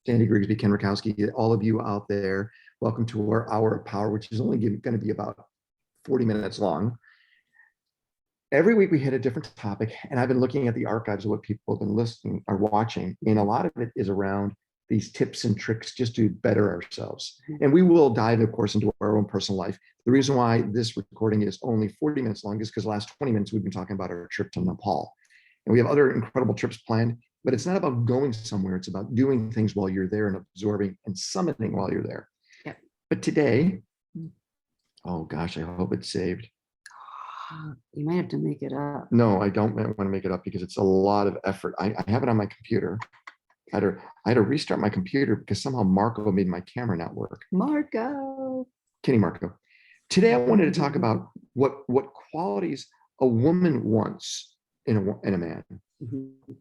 Sandy Grigsby, Ken Rakowski, all of you out there, welcome to our Hour of Power, which is only going to be about 40 minutes long. Every week we hit a different topic, and I've been looking at the archives of what people have been listening or watching, and a lot of it is around these tips and tricks just to better ourselves. And we will dive, of course, into our own personal life. The reason why this recording is only 40 minutes long is because the last 20 minutes we've been talking about our trip to Nepal. And we have other incredible trips planned, but it's not about going somewhere. It's about doing things while you're there and absorbing and summiting while you're there. Yep. But today, oh gosh, I hope it's saved. You might have to make it up. No, I don't want to make it up because it's a lot of effort. I have it on my computer. I had to restart my computer because somehow Marco made my camera not work. Marco. Kidding, Marco. Today I wanted to talk about what qualities a woman wants in a man,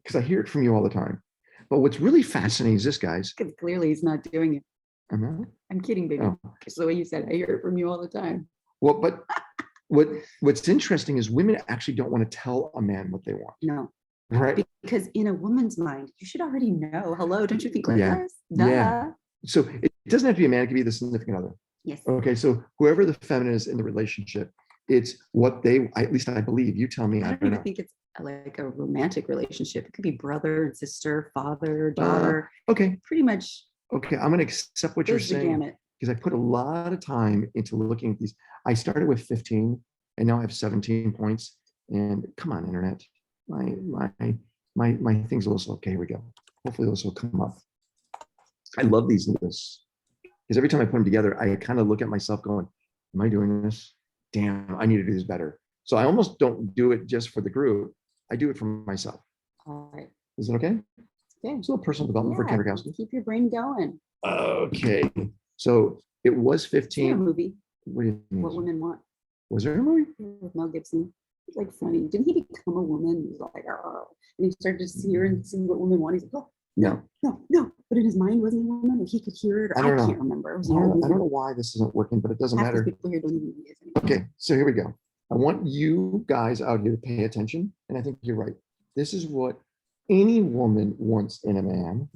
because I hear it from you all the time. But what's really fascinating is this, guys. Because clearly he's not doing it. I'm kidding, baby. Oh. It's the way you said it. I hear it from you all the time. Well, but what's interesting is women actually don't want to tell a man what they want. No. Right. Because in a woman's mind, you should already know. Hello, don't you think like Yeah. this? Duh. Yeah. So it doesn't have to be a man, it could be the significant other. Yes. Okay. So whoever the feminine is in the relationship, it's what at least I believe. You tell me. I don't even think it's like a romantic relationship. It could be brother and sister, father, daughter. Okay. Pretty much. Okay. I'm going to accept what you're saying, because I put a lot of time into looking at these. I started with 15 and now I have 17 points. And come on, internet. My thing's a little slow. Okay, here we go. Hopefully this will come up. I love these lists because every time I put them together, I kind of look at myself going, am I doing this? Damn, I need to do this better. So I almost don't do it just for the group. I do it for myself. All right. Is it okay? Okay. It's a little personal development for Ken Rakowski. Keep your brain going. Okay. So it was 15. A movie. What do you mean? What Women Want. Was there a movie? With Mel Gibson. It's like funny. Didn't he become a woman? He was like, oh. And he started to see her and see what women want. He's like, oh, no. But in his mind, wasn't he a woman? Or he could hear it. I can't remember. I don't know why this isn't working, but it doesn't matter. People here don't even know this anymore. Okay, so here we go. I want you guys out here to pay attention. And I think you're right. This is what any woman wants in a man,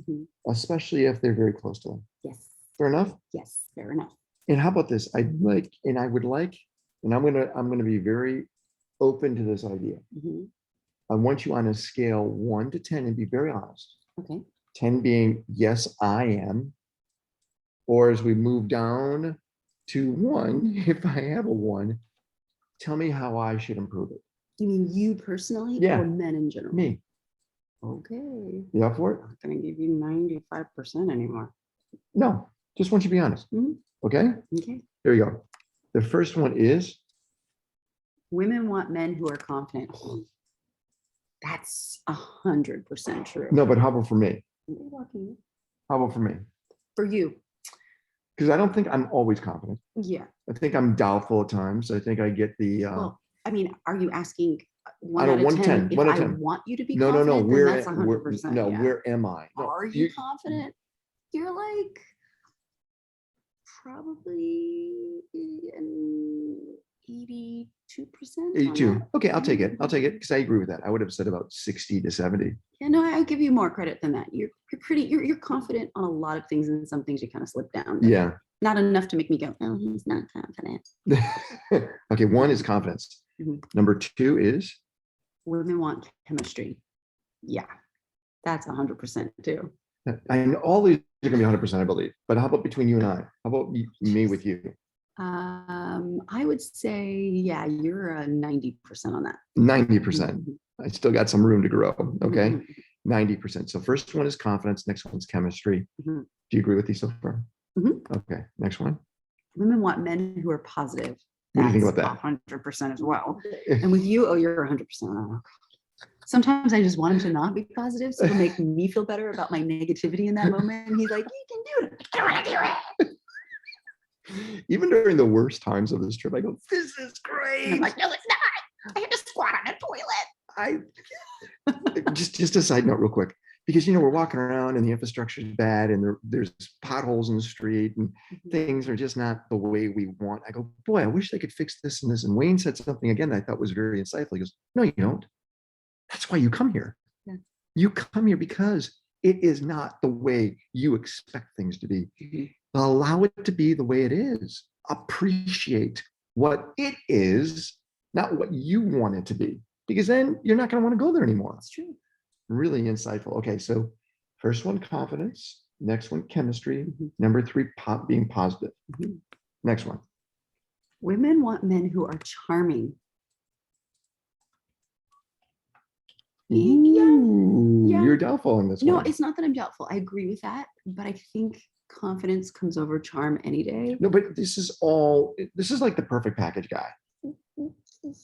especially if they're very close to them. Yes. Fair enough? Yes, fair enough. And how about this? I'm gonna be very open to this idea. I want you on a scale 1 to 10 and be very honest. Okay. 10 being yes, I am. Or as we move down to 1, if I have a 1, tell me how I should improve it. You mean you personally, Yeah. or men in general? Me. Okay. You up for it? I'm not gonna give you 95% anymore. No, just want you to be honest. Okay? Okay. Here we go. The first one is women want men who are confident. That's 100% true. No, but how about for me? You're lucky. How about for me? For you. Because I don't think I'm always confident. Yeah. I think I'm doubtful at times. I think I get the well, I mean, are you asking I don't 1 to 10. If 1 to I 10. want you to be no, confident? Where that's 100%. No, yeah. Where am I? No, are you confident? You're like probably an 82%. 82. Okay, I'll take it. I'll take it because I agree with that. I would have said about 60 to 70. Yeah, no, I'll give you more credit than that. You're confident on a lot of things, and some things you kind of slip down. Yeah. Not enough to make me go, oh, he's not confident. Okay, 1 is confidence. Number 2 is? Women want chemistry. Yeah, that's 100% too. I know all these are going to be 100%, I believe. But how about between you and I? How about me with you? I would say, yeah, you're a 90% on that. 90%. I still got some room to grow. Okay. 90%. So first one is confidence. Next one's chemistry. Do you agree with these so far? Okay. Next one. Women want men who are positive. What do you think about that? 100% as well. And with you, oh, you're 100%. Oh, sometimes I just want him to not be positive, so it'll make me feel better about my negativity in that moment. And he's like, you can do it. I want to do it. Even during the worst times of this trip, I go, this is great. And I'm like, no, it's not. I have to squat on a toilet. Just a side note real quick, because, we're walking around and the infrastructure is bad and there's potholes in the street and things are just not the way we want. I go, boy, I wish they could fix this and this. And Wayne said something again that I thought was very insightful. He goes, no, you don't. That's why you come here. Yeah. You come here because it is not the way you expect things to be. Allow it to be the way it is. Appreciate what it is, not what you want it to be, because then you're not going to want to go there anymore. That's true. Really insightful. Okay, so first one, confidence. Next one, chemistry. Mhm. Number three, being positive. Mhm. Next one. Women want men who are charming. Ooh, yeah. you're doubtful in this No, one. it's not that I'm doubtful. I agree with that, but I think confidence comes over charm any day. No, but this is like the perfect package guy.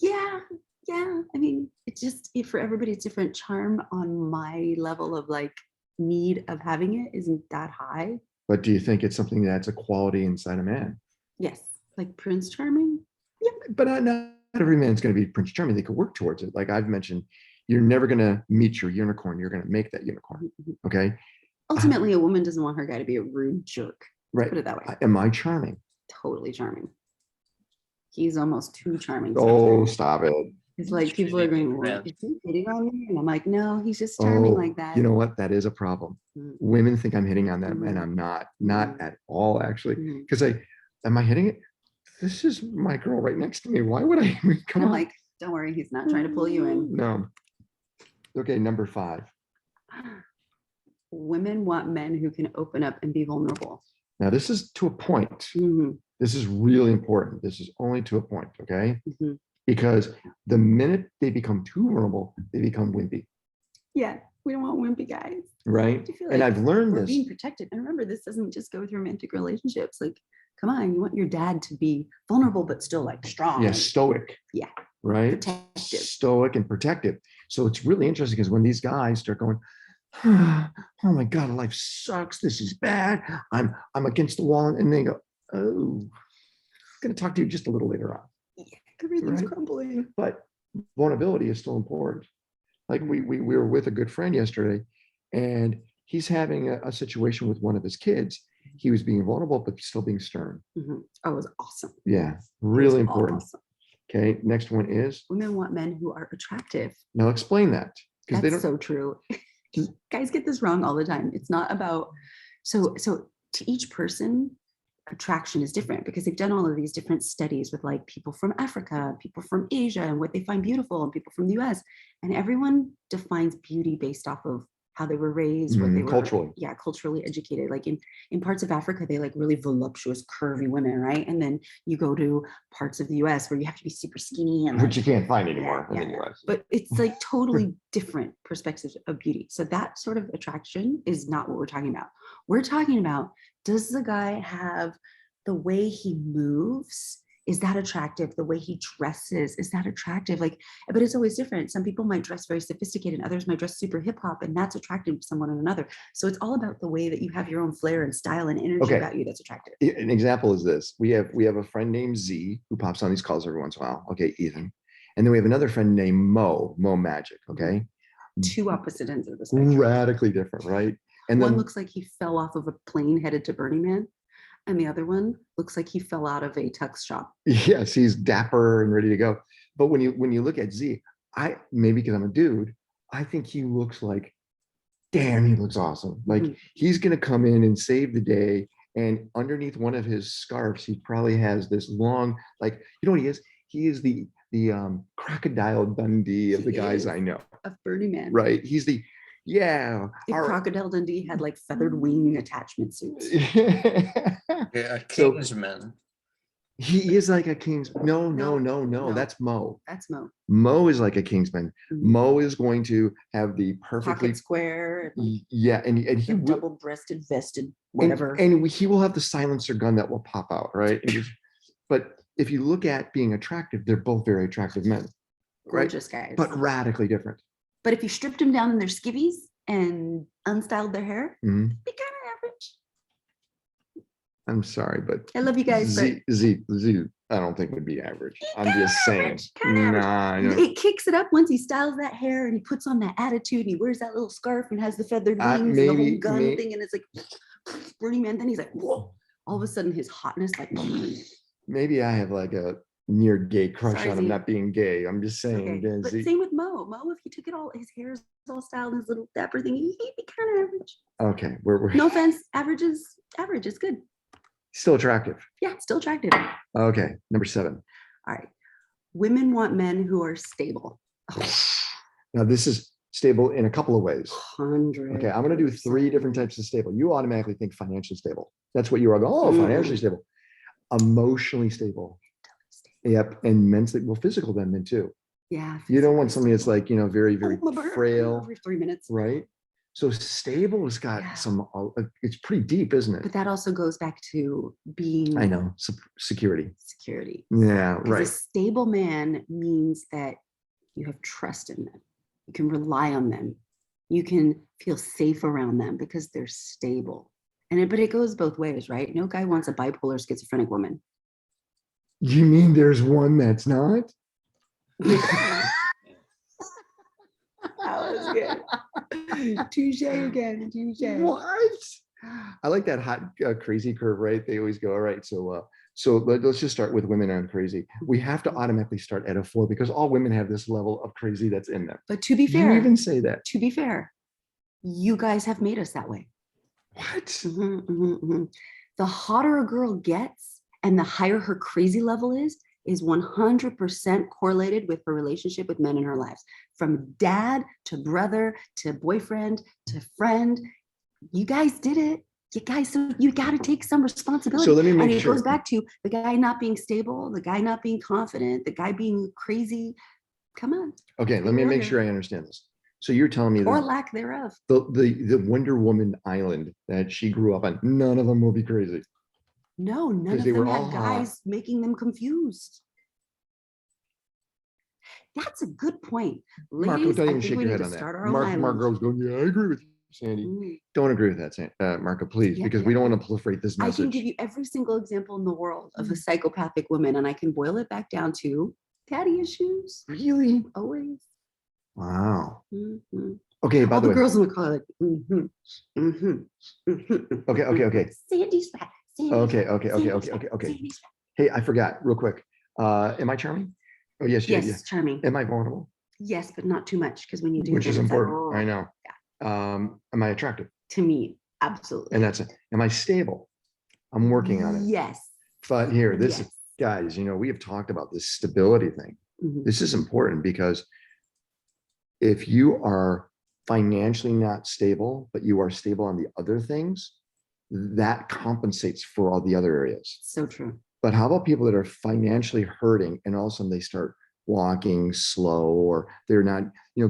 Yeah, yeah. I mean, it's just for everybody, it's different. Charm on my level of like need of having it isn't that high. But do you think it's something that's a quality inside a man? Yes, like Prince Charming. Yeah, but not every man's going to be Prince Charming. They could work towards it. Like I've mentioned, you're never going to meet your unicorn. You're going to make that unicorn. Okay. Ultimately, a woman doesn't want her guy to be a rude jerk. Right. Put it that way. Am I charming? Totally charming. He's almost too charming. Oh, stop it. It's like people are going, well, is he hitting on me? And I'm like, no, he's just charming like that. You know what? That is a problem. Women think I'm hitting on them, and I'm not at all, actually. Because am I hitting it? This is my girl right next to me. Why would I come on? Like, don't worry, he's not trying to pull you in. No. Okay, number 5. Women want men who can open up and be vulnerable. Now, this is to a point. This is really important. This is only to a point, okay? Because the minute they become too vulnerable, they become wimpy. Yeah, we don't want wimpy guys. Right? And I've learned this. Being protected. And remember, this doesn't just go with romantic relationships. Like, come on, you want your dad to be vulnerable, but still like strong. Yeah, stoic. Yeah. Right? Protective. Stoic and protective. So it's really interesting because when these guys start going, oh my God, life sucks. This is bad. I'm against the wall. And they go, oh, I'm going to talk to you just a little later on. Yeah, everything's crumbling. But vulnerability is still important. Like we were with a good friend yesterday, and he's having a situation with one of his kids. He was being vulnerable, but still being stern. Oh, it was awesome. Yeah, really important. Awesome. Okay, next one is women want men who are attractive. Now explain that. That's they don't, so true. Guys get this wrong all the time. It's not about so to each person, attraction is different because they've done all of these different studies with like people from Africa, people from Asia, and what they find beautiful, and people from the US. And everyone defines beauty based off of how they were raised, what they were culturally educated. Like in parts of Africa, they like really voluptuous, curvy women, right? And then you go to parts of the US where you have to be super skinny and which you can't find anymore in the US. But it's like totally different perspectives of beauty. So that sort of attraction is not what we're talking about. We're talking about, does the guy have the way he moves? Is that attractive? The way he dresses, is that attractive? Like, but it's always different. Some people might dress very sophisticated, others might dress super hip hop, and that's attractive to someone and another. So it's all about the way that you have your own flair and style and energy about you that's attractive. An example is this. We have a friend named Z who pops on these calls every once in a while. Okay, Ethan. And then we have another friend named Mo Magic. Okay. Two opposite ends of the spectrum. Radically different, right? And one looks like he fell off of a plane headed to Burning Man. And the other one looks like he fell out of a tux shop. Yes, he's dapper and ready to go. But when you look at Z, maybe because I'm a dude, I think he looks like, damn, he looks awesome. Like he's gonna come in and save the day. And underneath one of his scarves, he probably has this long, like, you know what he is? He is the Crocodile Dundee of the guys I know. Of Burning Man. Right. He's the If Crocodile Dundee had like feathered wing attachment suits. Yeah, Kingsman. He is like a Kingsman. No. That's Mo. That's Mo. Mo is like a Kingsman. Mo is going to have the perfectly pocket square. Yeah, and he double-breasted vested whatever. And he will have the silencer gun that will pop out, right? But if you look at being attractive, they're both very attractive men. Gorgeous guys. But radically different. But if you stripped them down in their skivvies and unstyled their hair, be kind of average. I'm sorry, but I love you guys. Z, I don't think would be average. I'm just saying. It kicks it up once he styles that hair and he puts on that attitude and he wears that little scarf and has the feathered wings and the whole gun thing, and it's like Burning Man. Then he's like, whoa! All of a sudden, his hotness, like. Maybe I have like a near gay crush on him not being gay. I'm just saying. Okay. But same with Mo. Mo, if he took it all, his hair is all styled, his little dapper thing, he'd be kind of average. Okay, we're No offense, average is good. still attractive. Yeah, still attractive. Okay, number 7. All right. Women want men who are stable. Now this is stable in a couple of ways. 100. Okay, I'm going to do 3 different types of stable. You automatically think financially stable. That's what you are going, oh, financially stable. Emotionally stable. Yep, and mentally, well, physical then too. Yeah. You don't want physically somebody that's stable. like, very, very Oh, my burn frail, every 3 minutes. right? So stable has got Yeah. some, it's pretty deep, isn't it? But that also goes back to being I know, security. security. Yeah, Because right. a stable man means that you have trust in them. You can rely on them. You can feel safe around them because they're stable. But it goes both ways, right? No guy wants a bipolar schizophrenic woman. You mean there's one that's not? That was good. Touche again. Touche. What? I like that hot crazy curve, right? They always go, all right, so let's just start with women on crazy. We have to automatically start at a 4 because all women have this level of crazy that's in them. But to be You fair, even say that. to be fair, you guys have made us that way. What? The hotter a girl gets and the higher her crazy level is 100% correlated with her relationship with men in her lives. From dad to brother to boyfriend to friend. You guys did it. You guys, so you got to take some responsibility. So let me and make it sure. goes back to the guy not being stable, the guy not being confident, the guy being crazy. Come on. Okay, let me make sure I understand this. So you're telling me Or that lack thereof. the Wonder Woman island that she grew up on, none of them will be crazy. No, none of they them were all had guys making them confused. That's a good point. Marco, Ladies, don't I even think shake we your need head to on that. start our own island. Marco's going, yeah, I agree with you, Sandy. Mm. Don't agree with that, Marco, please, Yeah, because yeah, we don't yeah. want to proliferate this I message. can give you every single example in the world of a psychopathic woman, and I can boil it back down to daddy issues. Really? Always. Wow. Mhm. Okay, by All the the way. girls in the car are like, Okay. Sandy's fat. Okay. Hey, I forgot real quick. Am I charming? Oh, yes, yeah. Yes, charming. Am I vulnerable? Yes, but not too much because when you do, Which is then it's like, important. I know. Am I attractive? to me, absolutely. And that's it. Am I stable? I'm working on it. Yes. But here, this Yes. is, guys, we have talked about this stability thing. Mhm. This is important because if you are financially not stable, but you are stable on the other things, that compensates for all the other areas. So true. But how about people that are financially hurting and all of a sudden they start walking slow, or they're not,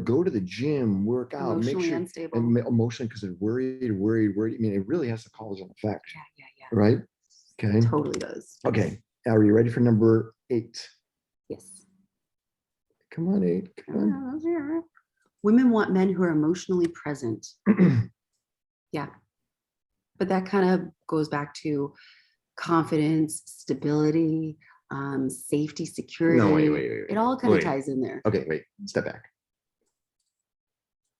go to the gym, work out, Emotionally make sure, unstable. and emotionally, because they're worried. I mean, it really has a cause and effect, Yeah. right? Okay. Totally does. Okay. Are you ready for number 8? Yes. Come on, 8. Come Women want men who are emotionally present. on. Yeah. But that kind of goes back to confidence, stability, safety, security. No, wait. It all kind of Wait. ties in there. Okay, wait, step back.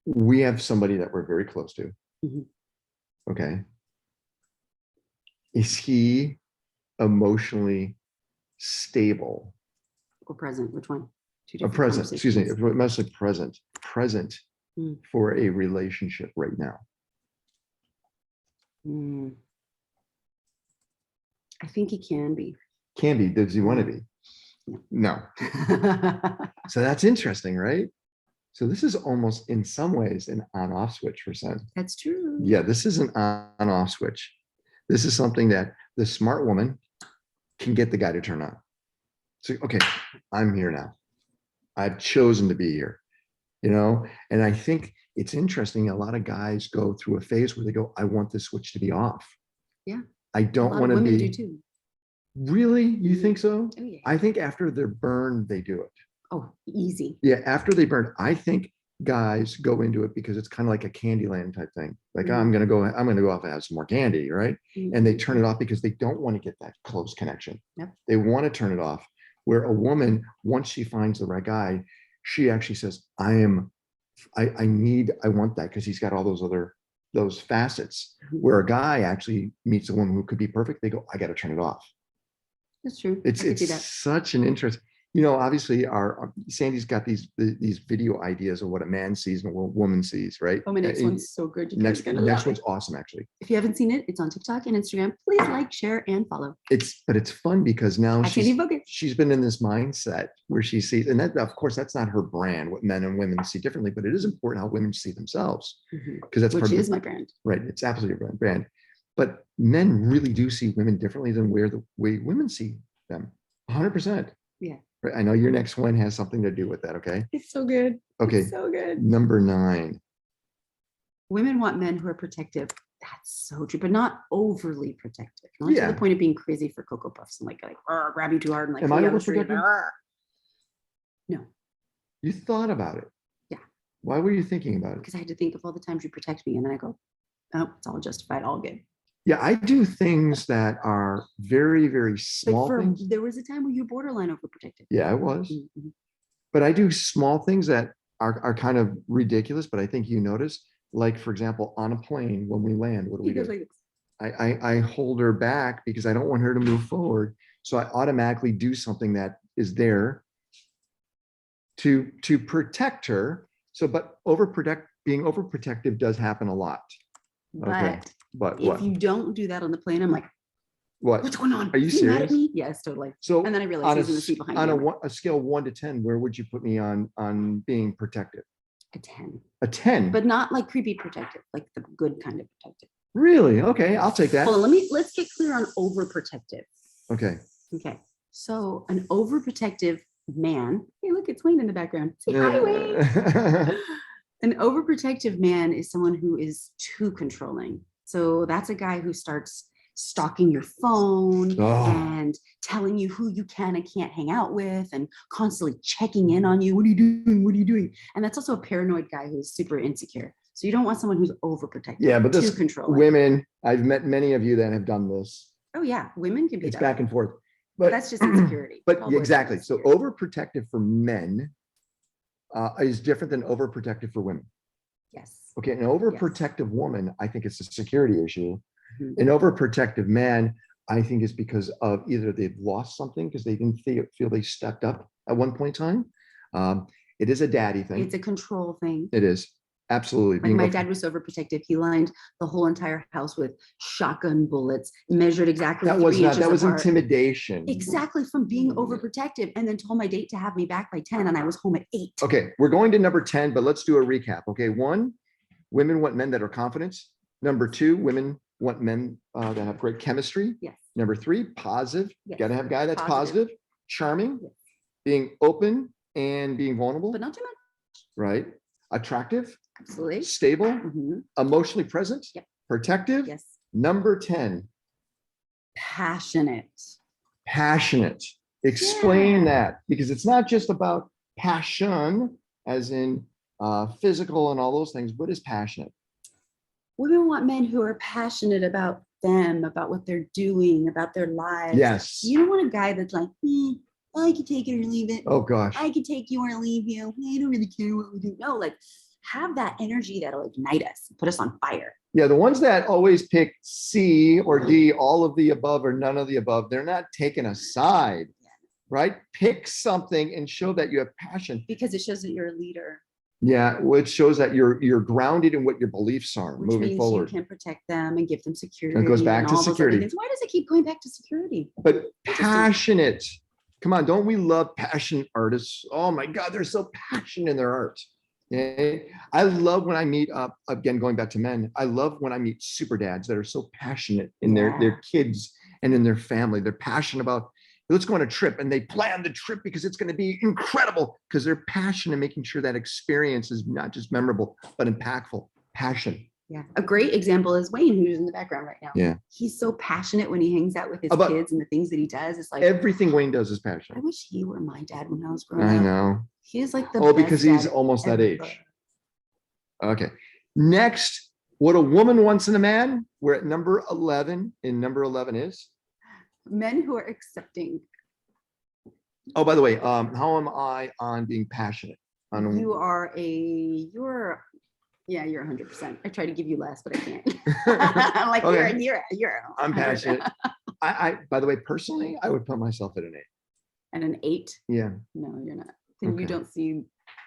We have somebody that we're very close to. Mhm. Okay. Is he emotionally stable? Or present, which one? Two A different present, excuse me, conversations. mostly present Mm. for a relationship right now. Mm. I think he can be. Can be, does he want to be? No. So that's interesting, right? So this is almost in some ways an on-off switch for Sen. That's true. Yeah, this is an on-off switch. This is something that the smart woman can get the guy to turn on. So, okay, I'm here now. I've chosen to be here, and I think it's interesting. A lot of guys go through a phase where they go, I want this switch to be off. Yeah. I don't want to women be. do too. Really? You think so? Oh, yeah. I think after they're burned, they do it. Oh, easy. Yeah, after they burn, I think guys go into it because it's kind of like a Candyland type thing. Like, Mhm. I'm gonna go off and have some more candy, right? And they turn it Mhm. off because they don't want to get that close connection. Yep. They want to turn it off. Where a woman, once she finds the right guy, she actually says, I want that because he's got all those facets. Mhm. Where a guy actually meets a woman who could be perfect, they go, I got to turn it off. That's true. It's I could see that. such an interest. Obviously Sandy's got these video ideas of what a man sees and what a woman sees, right? Oh, my next one's so good. You guys Next are gonna love one's it. awesome, actually. If you haven't seen it, it's on TikTok and Instagram. Please like, share, and follow. But it's fun because now At Sandy Focus. she's been in this mindset where she sees, and that of course that's not her brand, what men and women see differently, but it is important how women see themselves, because that's Which part of is my brand. right. It's absolutely a brand. But men really do see women differently than the way women see them. 100%. Yeah. Right. I know your next one has something to do with that. Okay. It's so good. Okay. It's so good. Number 9. Women want men who are protective. That's so true, but not overly protective. Not Yeah. to the point of being crazy for Cocoa Puffs and like grab you too hard and like Am pull I you down the street. overprotective? No, You thought about it. Yeah. Why were you thinking about it? because I had to think of all the times you protect me, and then I go, oh, it's all justified, all good. Yeah, I do things that are very, very Like small things. there was a time where you borderline overprotective. Yeah, I was. Mhm. But I do small things that are kind of ridiculous, but I think you notice, like, for example, on a plane, when we land, what do we He goes do? like this. I hold her back because I don't want her to move forward. So I automatically do something that is there to protect her. So, but being overprotective does happen a lot. Okay. But But if what? you don't do that on the plane, I'm like, What? what's going on? Are you Is he mad at serious? me? Yes, totally. So And then I on realized a, he's in the seat behind on me. a, I'm like, a scale of 1 to 10, where would you put me on being protective? a 10. A 10. But not like creepy protective, like the good kind of protective. Really? Okay, I'll take that. Hold on, let's get clear on overprotective. Okay. Okay. So an overprotective man, hey, look, it's Wayne in the background. Say hi, Wayne. An overprotective man is someone who is too controlling. So that's a guy who starts stalking your phone Oh. and telling you who you can and can't hang out with and constantly checking in on you. What are you doing? What are you doing? And that's also a paranoid guy who's super insecure. So you don't want someone who's overprotective. Yeah, but too this controlling. women, I've met many of you that have done this. Oh yeah, women can be It's that back way. and forth. But that's just insecurity. But All boys exactly. have So insecurity. overprotective for men is different than overprotective for women. Yes. Okay, an overprotective woman, I think it's a security issue. Mhm. An overprotective man, I think, is because of either they've lost something because they didn't feel they stepped up at one point in time. It is a daddy thing. It's a control thing. It is absolutely. Like my dad was overprotective. He lined the whole entire house with shotgun bullets, measured exactly That 3 was not, inches that was apart. intimidation. Exactly, from being overprotective, and then told my date to have me back by 10 and I was home at 8. Okay, we're going to number 10, but let's do a recap. Okay, 1, women want men that are confident. Number 2, women want men that have great chemistry. Yes. Number 3, positive. Yes. Got to have a guy that's Positive. positive, charming, Yes. being open and being vulnerable, But not too much. right? Attractive, Absolutely. stable, Mhm. emotionally present, Yep. protective. Yes. Number 10, Passionate. passionate. Explain Yeah. that, because it's not just about passion as in physical and all those things. What is passionate? Women want men who are passionate about them, about what they're doing, about their lives. Yes. You don't want a guy that's like, I can take it or leave it. Oh gosh. I can take you or leave you. I don't really care what we do. No, like have that energy that'll ignite us, put us on fire. Yeah, the ones that always pick C or D, all of the above or none of the above, they're not taking a side, right? Pick something and show that you have passion. Because it shows that you're a leader. Yeah, which shows that you're grounded in what your beliefs are Which moving means forward. you can protect them and give them security. It goes back and to all those other security. things. Why does it keep going back to security? But passionate. Come on, don't we love passionate artists? Oh my God, they're so passionate in their art. Yeah. I love when I meet up, again, going back to men, I love when I meet super dads that are so passionate in their kids and in their family. They're passionate about, let's go on a trip, and they plan the trip because it's going to be incredible because they're passionate in making sure that experience is not just memorable, but impactful. Passion. Yeah. A great example is Wayne, who's in the background right now. Yeah. He's so passionate when he hangs out with his About kids and the things that he does. It's like everything Wayne does is I passion. wish he were my dad when I was growing I up. know. He's like the Oh, best because he's dad almost that ever. age. Okay. Next, what a woman wants in a man. We're at number 11. And number 11 is? Men who are accepting. Oh, by the way, how am I on being passionate? You're 100%. I try to give you less, but I can't. I'm like, Okay. you're I'm 100%. passionate. I by the way, personally, I would put myself at an 8. And an 8? Yeah. No, you're not. Then you Okay. don't see.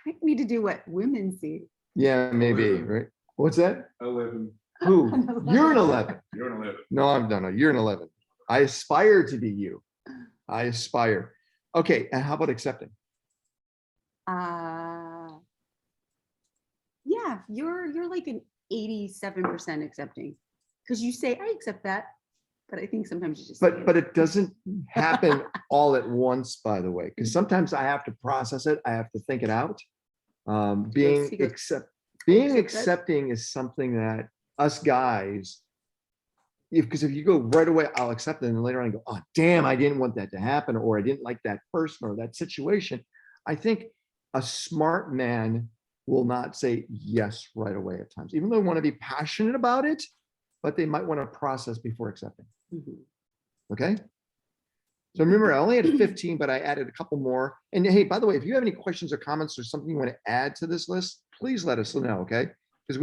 I need to do what women see. Yeah, maybe, 11. right? What's that? 11. Who? An You're an 11. 11. You're an 11. No, I'm no, you're an 11. I aspire to be you. I aspire. Okay, and how about accepting? Yeah, you're like an 87% accepting. Because you say, I accept that. But I think sometimes you just say But it doesn't happen all at once, by the way, because sometimes I have to process it. I have to think it out. Being he goes, being accept that? accepting is something that us guys, because if you go right away, I'll accept it, and then later on I go, oh damn, I didn't want that to happen, or I didn't like that person or that situation. I think a smart man will not say yes right away at times, even though they want to be passionate about it, but they might want to process before accepting. Mhm. Okay. So remember, I only had 15, but I added a couple more. And hey, by the way, if you have any questions or comments or something you want to add to this list, please let us know, okay? Because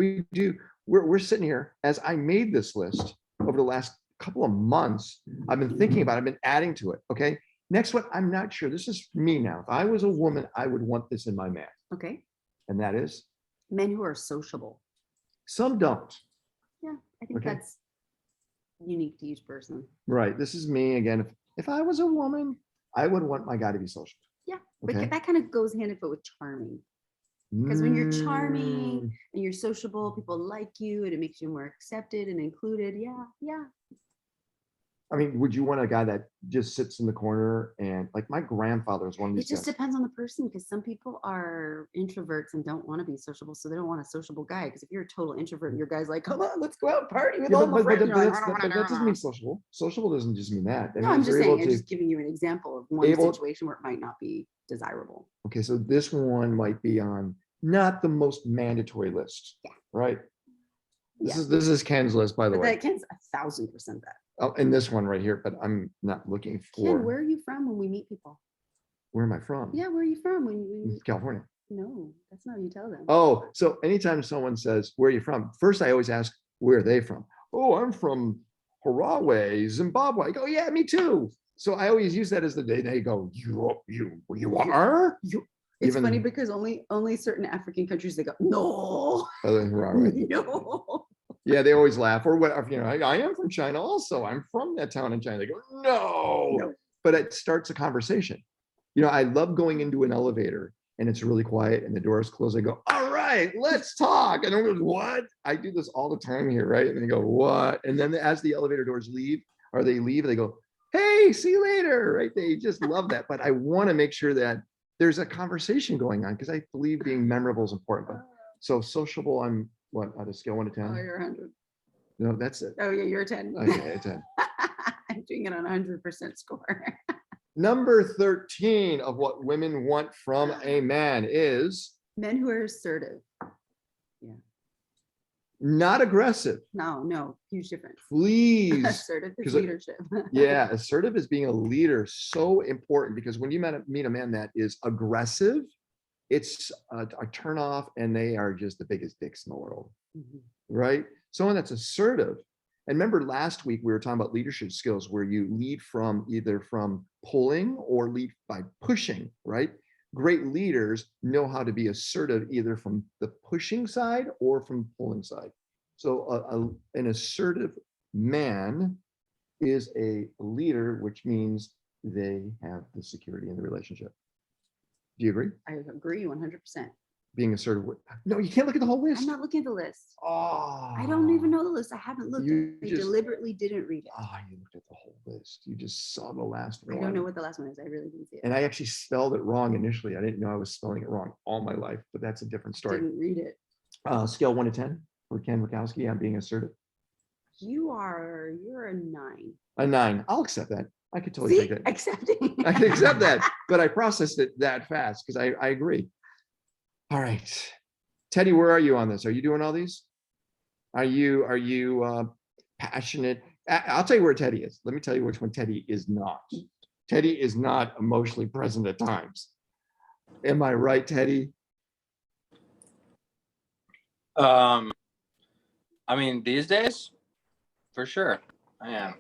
we're sitting here, as I made this list over the last couple of months, I've been thinking about it, I've been adding to it, okay? Next one, I'm not sure. This is me now. If I was a woman, I would want this in my man. Okay. And that is, Men who are sociable. some don't. Yeah, I think Okay. that's unique to each person. Right, this is me again. If I was a woman, I would want my guy to be social. Yeah, but Okay. that kind of goes hand in foot with charming. Because when you're Mm, charming and you're sociable, people like you and it makes you more accepted and included. Yeah. I mean, would you want a guy that just sits in the corner and like my grandfather is one of It these just guys. depends on the person because some people are introverts and don't want to be sociable. So they don't want a sociable guy. Because if you're a total introvert and your guy's like, come on, let's go out and party with Yeah, all my friends. You're like, that's, I don't but wanna that doesn't mean do sociable. Sociable doesn't just mean that. That that. No, I'm means just they're saying, able I'm to. just giving you an example of one able- situation where it might not be desirable. Okay, so this one might be on not the most mandatory list. Yeah. Right. This Yeah. is Ken's list, by the But way. that Ken's 1,000% that. Oh, and this one right here, but I'm not looking for. Ken, where are you from when we meet people? Where am I from? Yeah, where are you from when you? California. No, that's not how you tell them. Oh, so anytime someone says, where are you from? First, I always ask, where are they from? Oh, I'm from Haraway, Zimbabwe. I go, yeah, me too. So I always use that as the day they go, you are? It's Even- funny because only certain African countries they go, no, Other than Haraway. no. Yeah, they always laugh. Or what, I am from China also. I'm from that town in China. They go, no. No. But it starts a conversation. I love going into an elevator and it's really quiet and the doors close. I go, all right, let's talk. And everyone goes, what? I do this all the time here, right? And they go, what? And then as the elevator doors leave, they go, hey, see you later, right? They just love that. But I want to make sure that there's a conversation going on because I believe being memorable is important. But so sociable, I'm what, on a scale 1 to 10? Oh, you're 100. No, that's it. Oh, yeah, you're a 10. Okay, a 10. I'm doing it on 100% score. Number 13 of what women want from a man is Men who are assertive. not aggressive. No, huge difference. Please. Assertive is 'cause leadership. Yeah, assertive is being a leader. So important because when you meet a man that is aggressive, it's a turn off and they are just the biggest dicks in the world, Mhm. right? Someone that's assertive. And remember last week we were talking about leadership skills where you lead from either from pulling or lead by pushing, right? Great leaders know how to be assertive either from the pushing side or from pulling side. So an assertive man is a leader, which means they have the security in the relationship. Do you agree? I agree 100%. Being assertive. No, you can't look at the whole list. I'm not looking at the list. Oh, I don't even know the list. I haven't looked. You I just- deliberately didn't read it. Oh, you looked at the whole list. You just saw the last I one. don't know what the last one is. I really didn't see it. And I actually spelled it wrong initially. I didn't know I was spelling it wrong all my life, but that's a different story. Didn't read it. Scale 1 to 10 for Ken Rakowski on being assertive. You're a 9. A 9. I'll accept that. I could totally See, take that. accepting. I can accept that, but I processed it that fast because I agree. All right. Teddy, where are you on this? Are you doing all these? Are you passionate? I'll tell you where Teddy is. Let me tell you which one Teddy is not. Teddy is not emotionally present at times. Am I right, Teddy? I mean, these days, for sure, I am.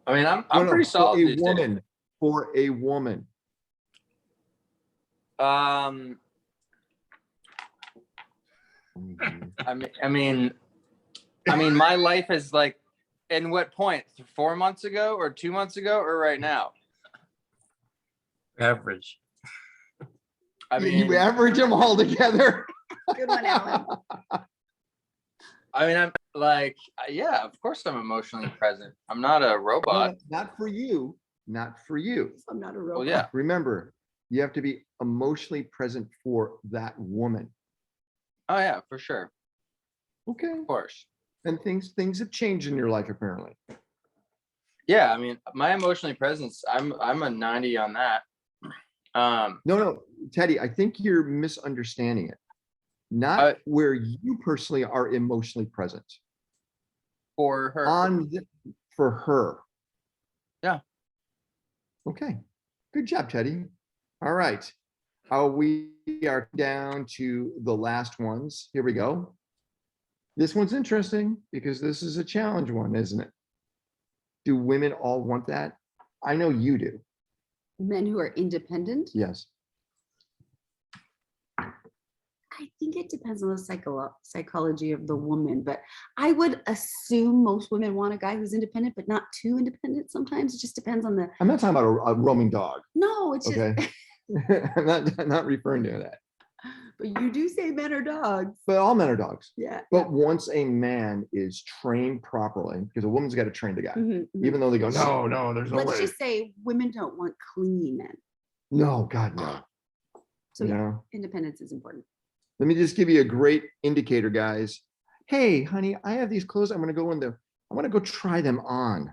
I mean, I'm No, pretty for solid a these days. woman. For a woman. I mean, my life is like, in what point? 4 months ago, or 2 months ago, or right now? Average. I mean, you average them all together. Good one, Alan. I mean, I'm like, yeah, of course I'm emotionally present. I'm not a robot. Not for you. Not for you. I'm not a robot. Well, yeah. Remember, you have to be emotionally present for that woman. Oh yeah, for sure. Okay. Of course. And things have changed in your life, apparently. Yeah, I mean, my emotionally presence, I'm a 90 on that. No, Teddy, I think you're misunderstanding it. Not where you personally are emotionally present. For her. For her. Yeah. Okay. Good job, Teddy. All right. We are down to the last ones. Here we go. This one's interesting because this is a challenge one, isn't it? Do women all want that? I know you do. Men who are independent? Yes. I think it depends on the psychology of the woman, but I would assume most women want a guy who's independent, but not too independent. Sometimes it just depends on the. I'm not talking about a roaming dog. No, it's okay. just. I'm not referring to that. But you do say men are dogs. But all men are dogs. Yeah. But once a man is trained properly, because a woman's got to train the guy, even though they go, no, there's no way. Let's just say women don't want clingy men. No, God, no. So yeah, independence is important. Let me just give you a great indicator, guys. Hey, honey, I have these clothes. I'm going to go in there. I want to go try them on.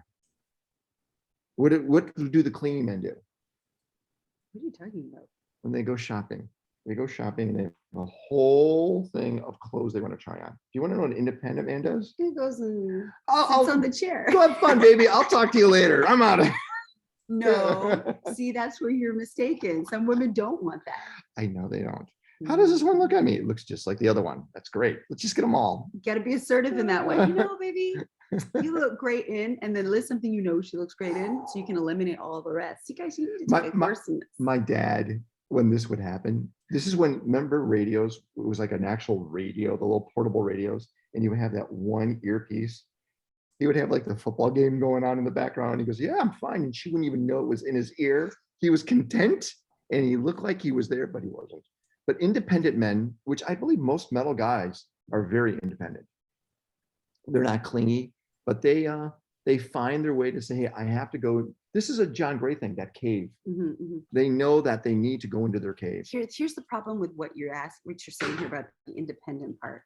What do the cleaning men do? What are you talking about? When they go shopping. They go shopping and they have a whole thing of clothes they want to try on. Do you want to know what an independent man does? He goes and I'll sits on the chair. Go have fun, baby. I'll talk to you later. I'm out of. No, see, that's where you're mistaken. Some women don't want that. I know they don't. How does this one look at me? It looks just like the other one. That's great. Let's just get them all. You got to be assertive in that way. You know, baby, you look great in, and then list something you know she looks great in, so you can eliminate all the rest. You guys, you need to take a course in this. My dad, when this would happen, this is when, remember radios? It was like an actual radio, the little portable radios, and you would have that one earpiece. He would have like the football game going on in the background. He goes, yeah, I'm fine. And she wouldn't even know it was in his ear. He was content and he looked like he was there, but he wasn't. But independent men, which I believe most metal guys are very independent. They're not clingy, but they find their way to say, hey, I have to go. This is a John Gray thing, that cave. They know that they need to go into their cave. Here's the problem with what you're saying here about the independent part.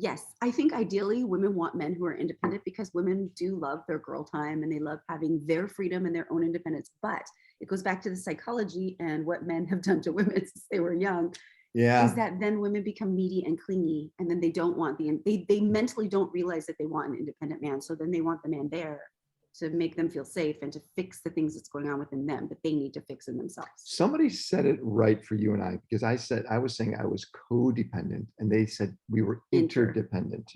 Yes, I think ideally women want men who are independent because women do love their girl time and they love having their freedom and their own independence. But it goes back to the psychology and what men have done to women since they were young. Yeah. Is that then women become needy and clingy, and then they don't want they mentally don't realize that they want an independent man. So then they want the man there to make them feel safe and to fix the things that's going on within them that they need to fix in themselves. Somebody said it right for you and I, because I was saying I was codependent and they said we were interdependent.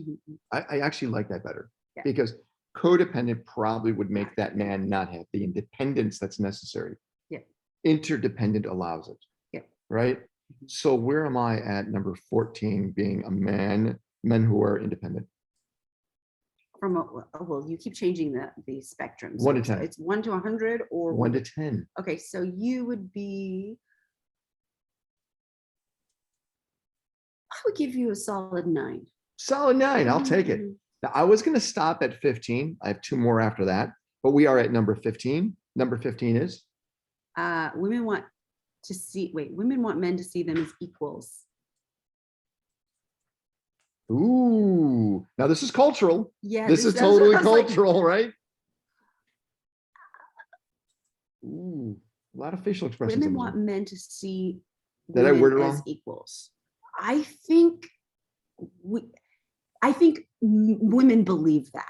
I actually like that better because codependent probably would make that man not have the independence that's necessary. Yeah. Interdependent allows it. Yeah. Right. So where am I at number 14 being a men who are independent? Well, you keep changing the spectrum. 1 to 10. It's 1 to 100 or 1 to 10. Okay, so you would be. I would give you a solid 9. Solid 9. I'll take it. Now, I was going to stop at 15. I have 2 more after that, but we are at number 15. Number 15 is? Women want men to see them as equals. Ooh, now this is cultural. Yeah, this is totally cultural, right? Ooh, a lot of facial expressions. Women want men to see Did I word it as wrong? equals. I think women believe that.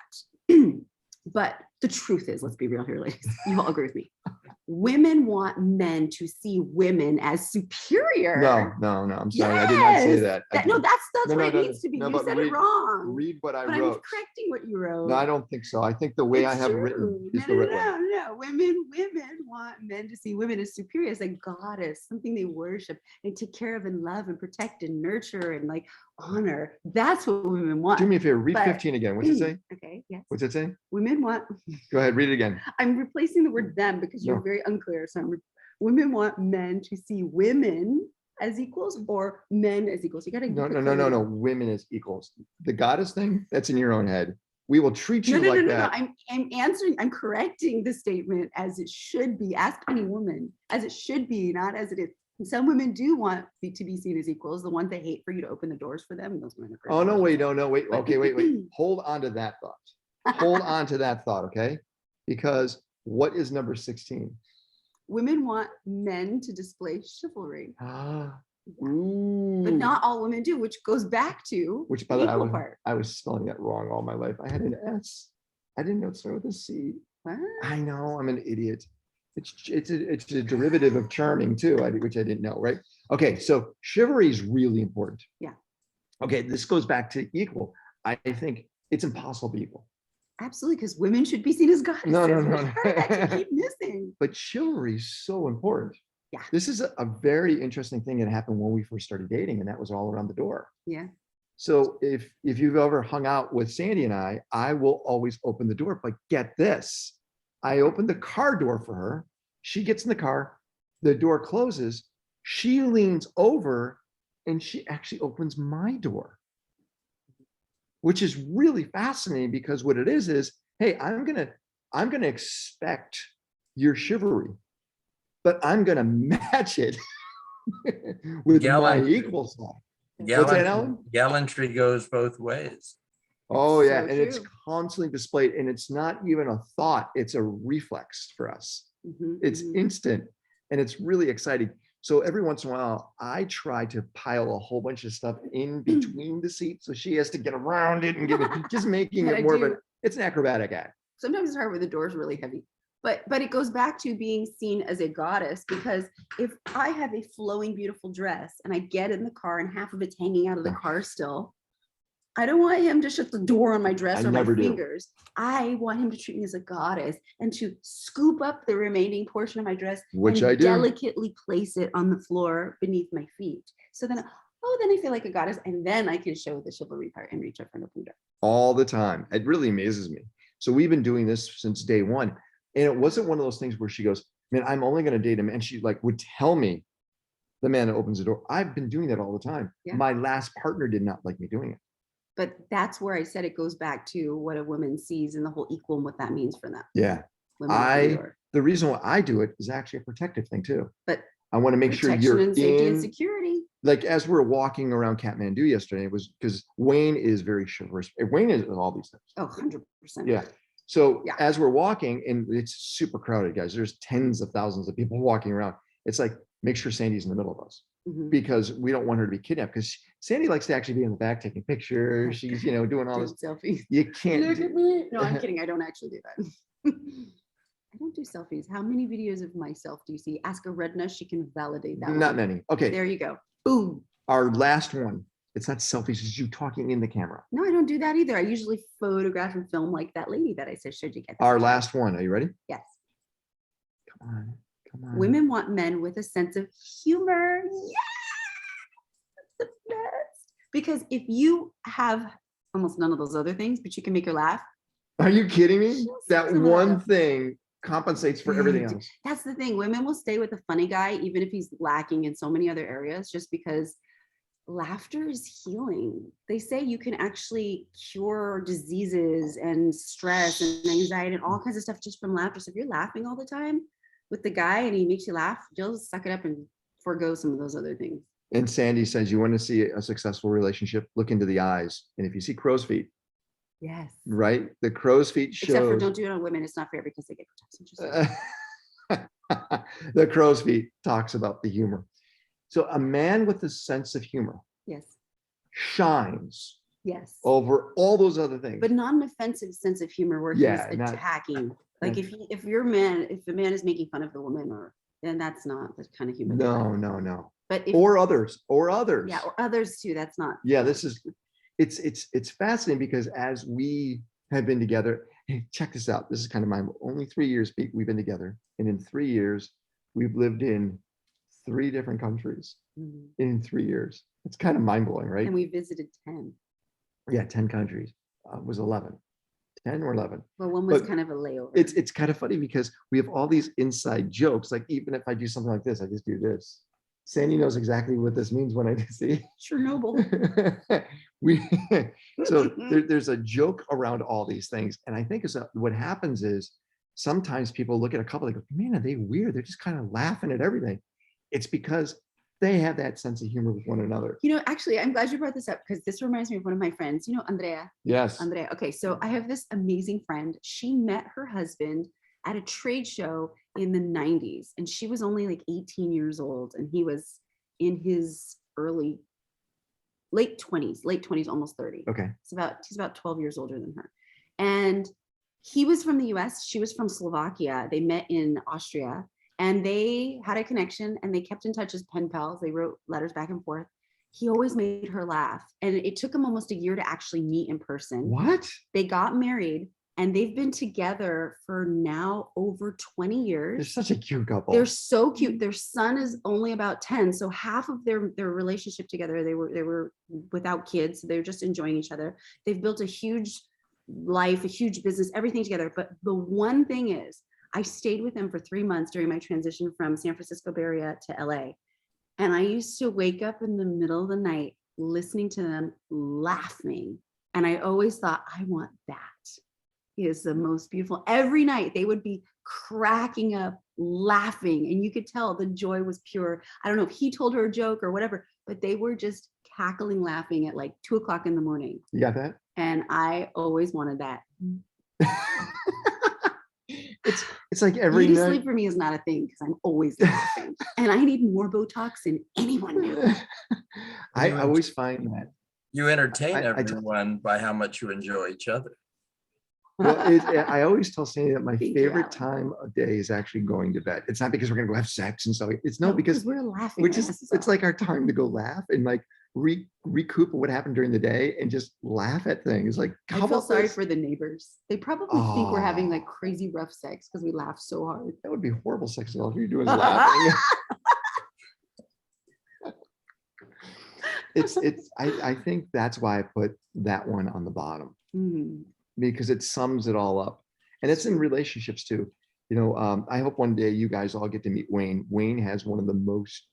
But the truth is, let's be real here, ladies. You all agree with me. women want men to see women as superior. No, I'm sorry. I did not say that. No, that's No, what no, it needs to be. no, You but said read- it wrong. Read what I But I'm wrote. correcting what you wrote. No, I don't think so. I think the way I It's have true. written is No, the right way. no. Women want men to see women as superior, as a goddess, something they worship and take care of and love and protect and nurture and like honor. That's what women want. Do me a favor, read But- 15 again. What's it say? Okay, yes. What's it say? Women want, Go ahead, read it again. I'm replacing the word them because you're No. very unclear. So women want men to see women as equals or men as equals. You gotta No. put clarity. Women as equals. The goddess thing, that's in your own head. We will treat you No, like no. that. I'm answering, I'm correcting the statement as it should be. Ask any woman as it should be, not as it is. And some women do want to be seen as equals. The ones that hate for you to open the doors for them. Those women are Oh, no, crazy. wait. Okay, wait. Hold on to that thought. Hold on to that thought, okay? Because what is number 16? Women want men to display chivalry, Ah, but ooh. not all women do, which goes back to Which, the by the way, equal part. I was spelling that wrong all my life. I had an S. I didn't know it started with a C. What? I know, I'm an idiot. It's a derivative of charming too, which I didn't know, right? Okay, so chivalry is really important. Yeah. Okay, this goes back to equal. I think it's impossible to be equal. Absolutely, because women should be seen as goddesses. No. Which part of that you keep missing? But chivalry is so important. Yeah. This is a very interesting thing that happened when we first started dating, and that was all around the door. Yeah. So if you've ever hung out with Sandy and I will always open the door. But get this, I opened the car door for her. She gets in the car, the door closes. She leans over and she actually opens my door, which is really fascinating because what it is, hey, I'm gonna expect your chivalry, but I'm gonna match it with my Gallantry. equal side. What's that, Alan? Gallantry goes both ways. Oh yeah, So and it's true. constantly displayed, and it's not even a thought; it's a reflex for us. Mhm, It's mhm. instant, and it's really exciting. So every once in a while, I try to pile a whole bunch of stuff in between the seats, so she has to get around it and give it, just making But it I more of do- an. It's an acrobatic act. Sometimes it's hard when the door's really heavy. But it goes back to being seen as a goddess, because if I have a flowing, beautiful dress and I get in the car and half of it's hanging out of the car still, I don't want him to shut the door on my dress I or my never do. fingers. I want him to treat me as a goddess and to scoop up the remaining portion of my dress, Which and I do. delicately place it on the floor beneath my feet. So then, then I feel like a goddess, and then I can show the chivalry part and reach up for an open door. All the time. It really amazes me. So we've been doing this since day one. And it wasn't one of those things where she goes, man, I'm only going to date him. And she like would tell me the man that opens the door. I've been doing that all the time. Yeah. My last partner did not like me doing it. But that's where I said it goes back to what a woman sees and the whole equal and what that means for them. Yeah. Women open the door. The reason why I do it is actually a protective thing too. But I want to make sure protection you're and safety and in, security. like as we're walking around Kathmandu yesterday, it was because Wayne is very chivalrous. Wayne is in all these things. Oh, 100%. Yeah. So Yeah. as we're walking, and it's super crowded, guys, there's tens of thousands of people walking around. It's like, make sure Sandy's in the middle of us Mhm. because we don't want her to be kidnapped, because Sandy likes to actually be in the back taking pictures. She's, doing all this. Doing selfies. You can't. Look do- at me. No, I'm kidding. I don't actually do that. I don't do selfies. How many videos of myself do you see? Ask a Redna. She can validate that. Not one. many. Okay. There you go. Boom. Our last one. It's not selfies, it's you talking in the camera. No, I don't do that either. I usually photograph and film like that lady that I said, should you get that Our picture?" last one. Are you ready? Yes. Come on. Come on. Women want men with a sense of humor. Yeah. That's the best. Because if you have almost none of those other things, but you can make her laugh. Are you kidding me? She'll That set it one up. thing compensates for everything else. That's the thing. Women will stay with a funny guy, even if he's lacking in so many other areas, just because laughter is healing. They say you can actually cure diseases and stress and anxiety and all kinds of stuff just from laughter. So if you're laughing all the time with the guy and he makes you laugh, you'll suck it up and forego some of those other things. And Sandy says, you want to see a successful relationship, look into the eyes. And if you see crow's feet, Yes. right? The crow's feet shows. Except for don't do it on women. It's not fair because they get protected. The crow's feet talks about the humor. So a man with a sense of humor Yes. shines Yes. over all those other things. But not an offensive sense of humor where Yeah, he's not- attacking. Like if the man is making fun of the woman, then that's not the kind of humor. No. But if, Or others. yeah, or others too. That's not. Yeah, it's fascinating because as we have been together, hey, check this out. This is kind of only 3 years we've been together. And in 3 years, we've lived in 3 different countries in 3 years. It's kind of mind blowing, right? And we visited 10. Yeah, 10 countries. Was 11. 10 or 11. Well, one was But kind of a layover. It's kind of funny because we have all these inside jokes. Like even if I do something like this, I just do this. Sandy knows exactly what this means when I see. Chernobyl. There's a joke around all these things. And I think what happens is sometimes people look at a couple, they go, man, are they weird? They're just kind of laughing at everything. It's because they have that sense of humor with one another. Actually, I'm glad you brought this up because this reminds me of one of my friends, Andrea. Yes. Andrea. Okay, so I have this amazing friend. She met her husband at a trade show in the 90s, and she was only like 18 years old, and he was in his late 20s, almost 30. Okay. He's about 12 years older than her. And he was from the US, she was from Slovakia. They met in Austria. And they had a connection and they kept in touch as pen pals. They wrote letters back and forth. He always made her laugh. And it took them almost a year to actually meet in person. What? They got married and they've been together for now over 20 years. They're such a cute couple. They're so cute. Their son is only about 10. So half of their relationship together, they were without kids. So they're just enjoying each other. They've built a huge life, a huge business, everything together. But the one thing is, I stayed with them for 3 months during my transition from San Francisco Bay Area to LA. And I used to wake up in the middle of the night listening to them laughing. And I always thought, I want that. It is the most beautiful. Every night they would be cracking up, laughing. And you could tell the joy was pure. I don't know if he told her a joke or whatever, but they were just cackling, laughing at like 2 o'clock in the morning. You got that? And I always wanted that. It's like every Beauty night. sleep for me is not a thing because I'm always laughing. And I need more Botox than anyone knew. I always find that. You entertain I- everyone by how much you enjoy each other. Well, I always tell Sandy that my Thank you, favorite Alan. time of day is actually going to bed. It's not because we're gonna go have sex and stuff. It's no, because we're laughing. we're just, it's like our time to go laugh and like recoup what happened during the day and just laugh at things. Like, I how feel about sorry this? for the neighbors. They probably think we're having like Oh. crazy rough sex because we laugh so hard. That would be horrible sex. All you're doing is laughing. I think that's why I put that one on the bottom, Mm. because it sums it all up. And it's in relationships too. I hope one day you guys all get to meet Wayne. Wayne has one of the most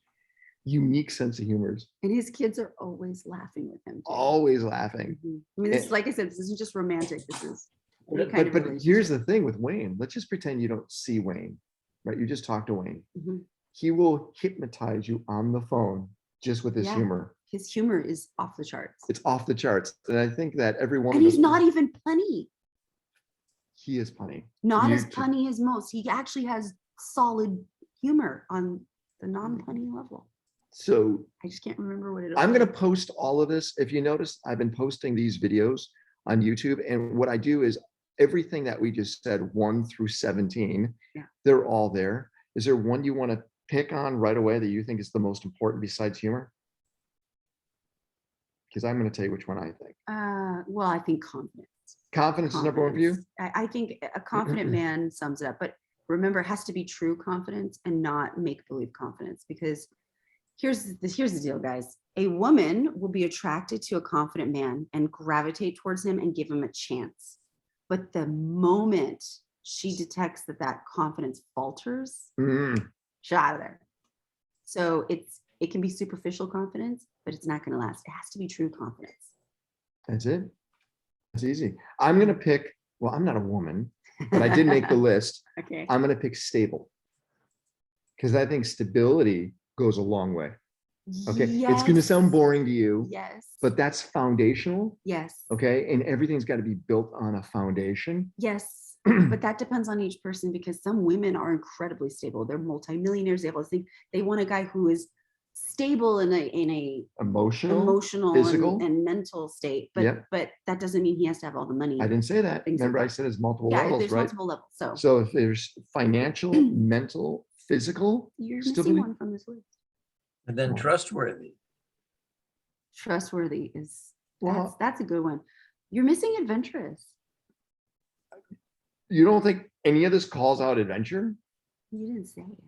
unique sense of humors, And his kids are always laughing with him. Too. always laughing. Mhm. I mean, like I said, this isn't just romantic. This is any But, kind of but here's relationship. the thing with Wayne. Let's just pretend you don't see Wayne, right? You just talk to Wayne. Mhm. He will hypnotize you on the phone just with his Yeah. humor. His humor is off the charts. It's off the charts. And I think that every one And of he's us, not even punny. he is funny. Not You as should- punny as most. He actually has solid humor on the non-punny level. So I just can't remember what it is. I'm going to post all of this. If you notice, I've been posting these videos on YouTube. And what I do is everything that we just said, 1 through 17, Yeah. they're all there. Is there one you want to pick on right away that you think is the most important besides humor? Because I'm going to tell you which one I think. Well, I think confidence. Confidence is number one for you? Confidence. I think a confident man sums it up. But remember, it has to be true confidence and not make-believe confidence. Because here's the deal, guys. A woman will be attracted to a confident man and gravitate towards him and give him a chance. But the moment she detects that confidence falters, Mm, she's out of there. So it can be superficial confidence, but it's not going to last. It has to be true confidence. that's it. That's easy. I'm going to pick, well, I'm not a woman, but I did make the list. Okay. I'm going to pick stable. Because I think stability goes a long way. Okay. It's going to sound boring to you, Yes. but that's foundational. Yes. Okay. And everything's got to be built on a foundation. Yes. But that depends on each person because some women are incredibly stable. They're multimillionaires. They have all this thing. They want a guy who is stable in a Emotional. emotional physical. and mental state, Yep. but that doesn't mean he has to have all the money. I didn't say that. Things Remember, like I that. said it's multiple Yeah, levels, there's right? multiple levels. So So if there's financial, mental, physical, you're missing stability. one from this list. And then trustworthy. Trustworthy is Well, that's a good one. You're missing adventurous. you don't think any of this calls out adventure? You didn't say it.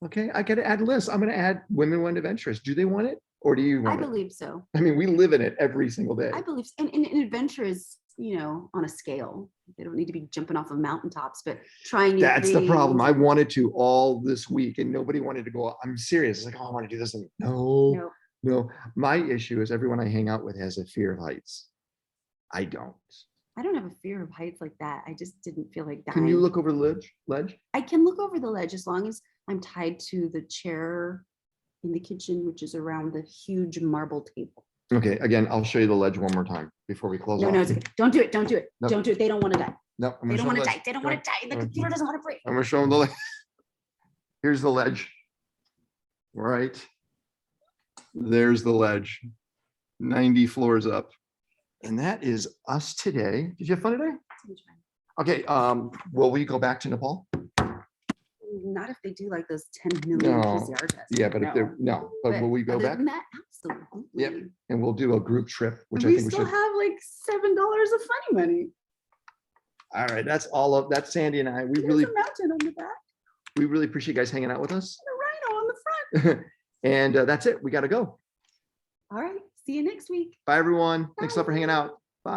Okay, I got to add lists. I'm going to add women want adventurous. Do they want it, or do you I want it? believe so. I mean, we live in it every single day. I believe, and adventure is, on a scale. They don't need to be jumping off of mountaintops, but trying new That's the problem. things I and- wanted to all this week, and nobody wanted to go. I'm serious. It's like, oh, I want to do this. And no, No, no. My issue is everyone I hang out with has a fear of heights. I don't. I don't have a fear of heights like that. I just didn't feel like dying. Can you look over the ledge? I can look over the ledge as long as I'm tied to the chair in the kitchen, which is around the huge marble table. Okay, again, I'll show you the ledge one more time before we close No, off. no, it's okay. Don't do it. Don't do it. Nope. Don't do it. They don't want to die. No, I'm They gonna don't show want the to ledge. die. They don't want to die. The Go. computer doesn't want to break. I'm gonna show them the ledge. Here's the ledge. Right. There's the ledge. 90 floors up. And that is us today. Did you have fun today? Okay, will we go back to Nepal? Not if they do like those 10 million No. PCR tests. Yeah, but if they're, no, but will we go other back? than that, absolutely. Yep. And we'll do a group trip, which I We think we still should. have like $7 of funny money. All right, that's that's Sandy and I. We There's really, a mountain on the back appreciate you guys hanging out with us. and a rhino on the front. And that's it. We got to go. All right. See you next week. Bye, everyone. Thanks a lot for hanging out. Bye.